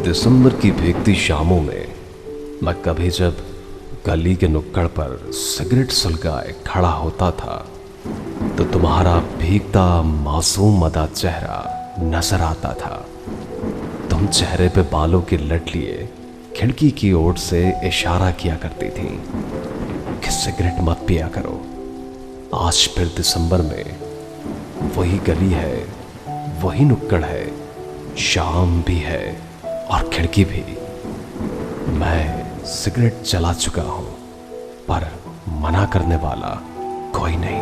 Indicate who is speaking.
Speaker 1: दिसंबर की भीगती शामों में मैं कभी जब गली के नुक्कड़ पर सिगरेट सुलगाए खड़ा होता था तो तुम्हारा भीगता मासूम अदा चेहरा नजर आता था। तुम चेहरे पे बालों की लट लिए खिड़की की ओर से इशारा किया करती थी कि सिगरेट मत पिया करो। आज फिर दिसंबर में वही गली है, वही नुक्कड़ है, शाम भी है और खिड़की भी। मैं सिगरेट जला चुका हूं पर मना करने वाला कोई नहीं।